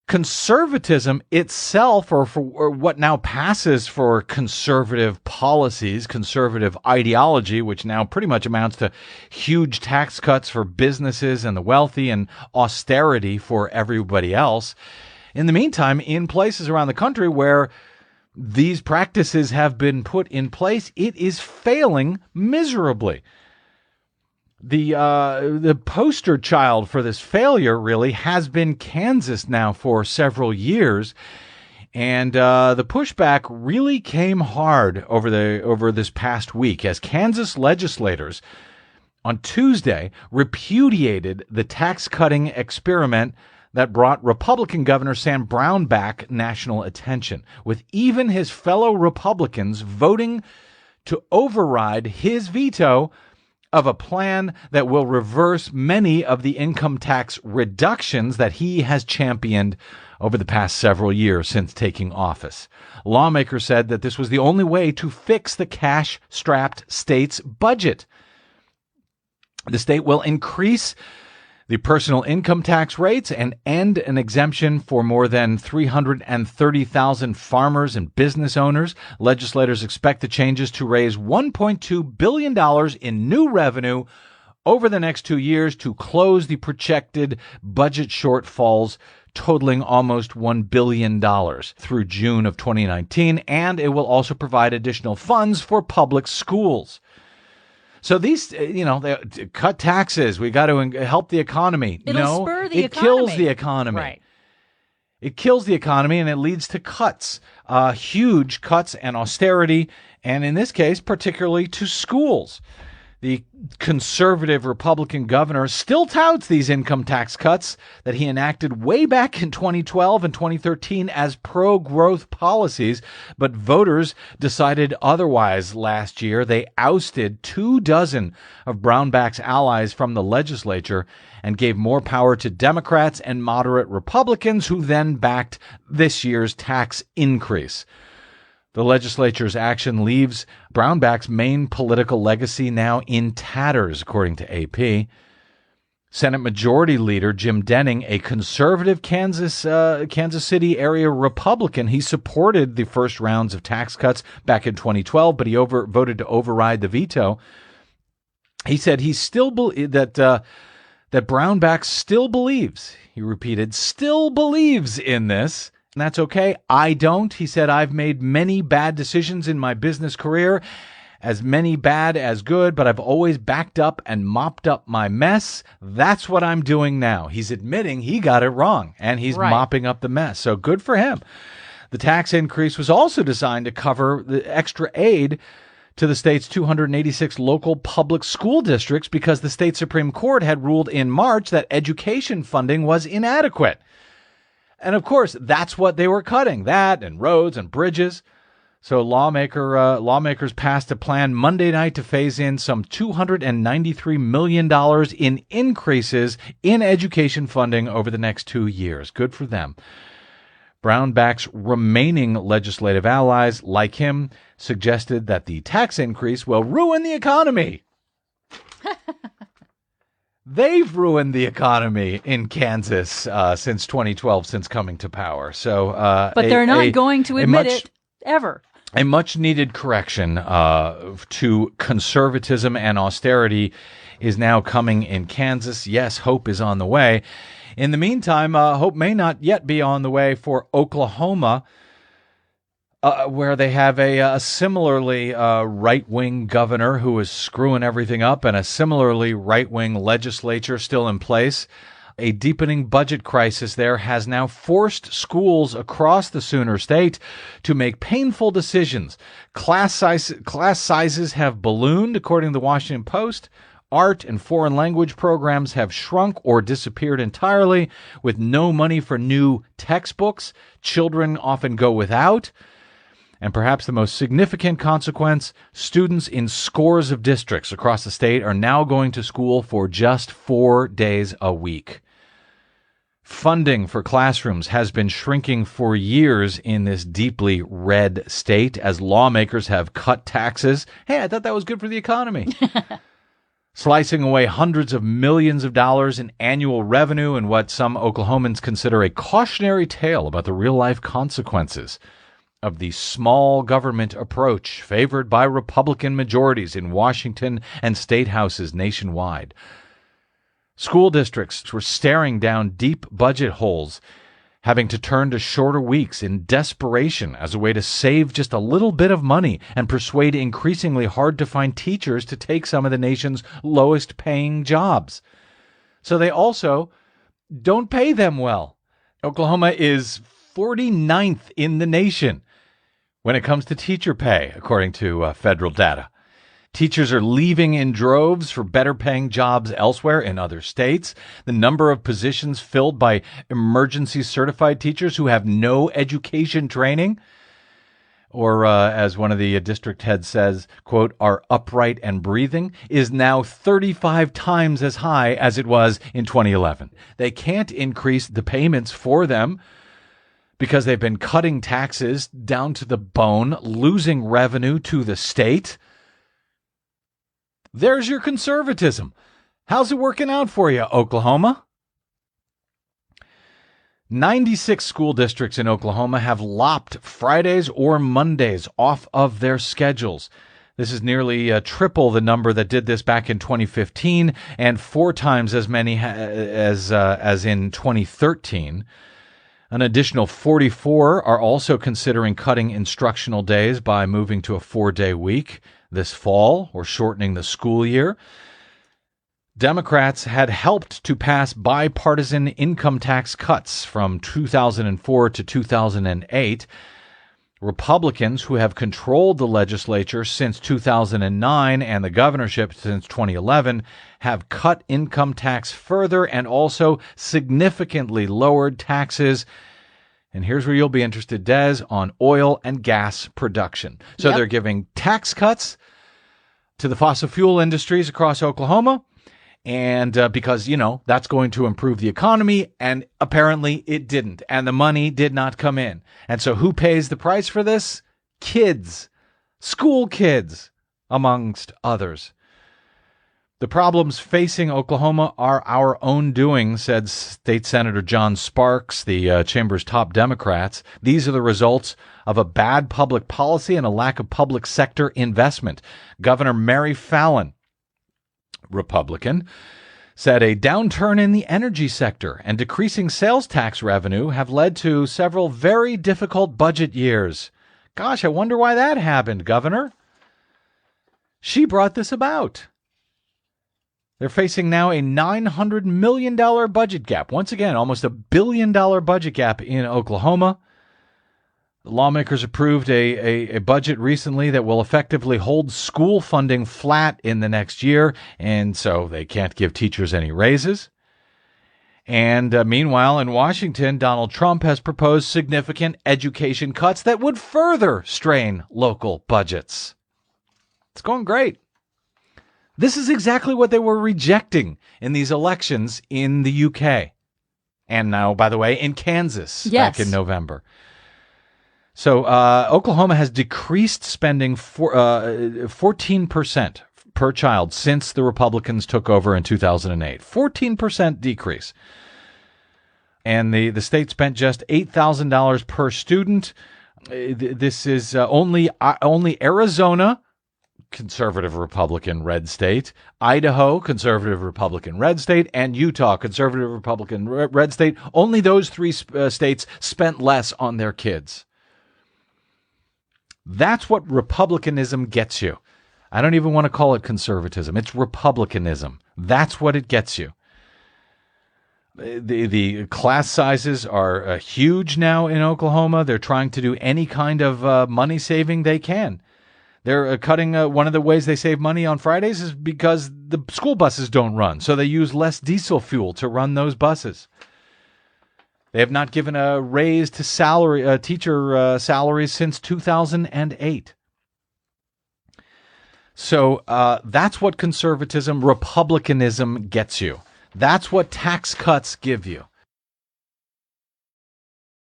Conservatism itself, or what now passes for conservative policies, conservative ideology, which now pretty much amounts to huge tax cuts for businesses and the wealthy and austerity for everybody else. In the meantime, in places around the country where these practices have been put in place, it is failing miserably. The poster child for this failure really has been Kansas now for several years, and the pushback really came hard over this past week as Kansas legislators on Tuesday repudiated the tax-cutting experiment that brought Republican Governor Sam Brownback national attention, with even his fellow Republicans voting to override his veto of a plan that will reverse many of the income tax reductions that he has championed over the past several years since taking office. Lawmakers said that this was the only way to fix the cash-strapped state's budget. The state will increase the personal income tax rates and end an exemption for more than 330,000 farmers and business owners. Legislators expect the changes to raise $1.2 billion in new revenue over the next 2 years to close the projected budget shortfalls totaling almost $1 billion through June of 2019, and it will also provide additional funds for public schools. So these, they cut taxes. We got to help the economy. It'll spur the economy. It kills the economy. Right. It kills the economy, and it leads to cuts, huge cuts and austerity, and in this case, particularly to schools. The conservative Republican governor still touts these income tax cuts that he enacted way back in 2012 and 2013 as pro-growth policies, but voters decided otherwise last year. They ousted 24 of Brownback's allies from the legislature and gave more power to Democrats and moderate Republicans, who then backed this year's tax increase. The legislature's action leaves Brownback's main political legacy now in tatters, according to AP. Senate Majority Leader Jim Denning, a conservative Kansas City area Republican, he supported the first rounds of tax cuts back in 2012, but he voted to override the veto. He said he still that Brownback still believes. He repeated, still believes in this. And that's okay. I don't. He said, I've made many bad decisions in my business career, as many bad as good, but I've always backed up and mopped up my mess. That's what I'm doing now. He's admitting he got it wrong, and he's mopping up the mess. So good for him. The tax increase was also designed to cover the extra aid to the state's 286 local public school districts because the state Supreme Court had ruled in March that education funding was inadequate. And of course, that's what they were cutting, that and roads and bridges. So lawmakers passed a plan Monday night to phase in some $293 million in increases in education funding over the next 2 years. Good for them. Brownback's remaining legislative allies, like him, suggested that the tax increase will ruin the economy. They've ruined the economy in Kansas since 2012, since coming to power. So, but they're not going to admit it ever. A much-needed correction to conservatism and austerity is now coming in Kansas. Yes, hope is on the way. In the meantime, hope may not yet be on the way for Oklahoma, where they have a similarly right-wing governor who is screwing everything up and a similarly right-wing legislature still in place. A deepening budget crisis there has now forced schools across the Sooner State to make painful decisions. Class sizes have ballooned, according to the Washington Post. Art and foreign language programs have shrunk or disappeared entirely, with no money for new textbooks. Children often go without. And perhaps the most significant consequence, students in scores of districts across the state are now going to school for just 4 days a week. Funding for classrooms has been shrinking for years in this deeply red state as lawmakers have cut taxes. Hey, I thought that was good for the economy. slicing away hundreds of millions of dollars in annual revenue in what some Oklahomans consider a cautionary tale about the real-life consequences of the small government approach favored by Republican majorities in Washington and state houses nationwide. School districts were staring down deep budget holes, having to turn to shorter weeks in desperation as a way to save just a little bit of money and persuade increasingly hard-to-find teachers to take some of the nation's lowest-paying jobs. So they also don't pay them well. Oklahoma is 49th in the nation when it comes to teacher pay, according to federal data. Teachers are leaving in droves for better-paying jobs elsewhere in other states. The number of positions filled by emergency-certified teachers who have no education training, or as one of the district heads says, quote, are upright and breathing, is now 35 times as high as it was in 2011. They can't increase the payments for them because they've been cutting taxes down to the bone, losing revenue to the state. There's your conservatism. How's it working out for you, Oklahoma? 96 school districts in Oklahoma have lopped Fridays or Mondays off of their schedules. This is nearly triple the number that did this back in 2015 and 4 times as many as in 2013. An additional 44 are also considering cutting instructional days by moving to a 4-day week this fall or shortening the school year. Democrats had helped to pass bipartisan income tax cuts from 2004 to 2008. Republicans, who have controlled the legislature since 2009 and the governorship since 2011, have cut income tax further and also significantly lowered taxes. And here's where you'll be interested, Des, on oil and gas production. So They're giving tax cuts to the fossil fuel industries across Oklahoma, and because, that's going to improve the economy, and apparently it didn't, and the money did not come in. And so who pays the price for this? Kids, school kids, amongst others. The problems facing Oklahoma are our own doing, said State Senator John Sparks, the chamber's top Democrats. These are the results of a bad public policy and a lack of public sector investment. Governor Mary Fallin, Republican, said a downturn in the energy sector and decreasing sales tax revenue have led to several very difficult budget years. Gosh, I wonder why that happened, Governor. She brought this about. They're facing now a $900 million budget gap. Once again, almost $1 billion budget gap in Oklahoma. Lawmakers approved a budget recently that will effectively hold school funding flat in the next year, and so they can't give teachers any raises. And meanwhile, in Washington, Donald Trump has proposed significant education cuts that would further strain local budgets. It's going great. This is exactly what they were rejecting in these elections in the UK. And now, by the way, in Kansas back in November. So Oklahoma has decreased spending 14% per child since the Republicans took over in 2008. 14% decrease. And the state spent just $8,000 per student. This is only Arizona, conservative Republican red state, Idaho, conservative Republican red state, and Utah, conservative Republican red state. Only those 3 states spent less on their kids. That's what republicanism gets you. I don't even want to call it conservatism. It's republicanism. That's what it gets you. The class sizes are huge now in Oklahoma. They're trying to do any kind of money saving they can. They're cutting one of the ways they save money on Fridays is because the school buses don't run, so they use less diesel fuel to run those buses. They have not given a raise to teacher salaries since 2008. So that's what conservatism, republicanism gets you. That's what tax cuts give you.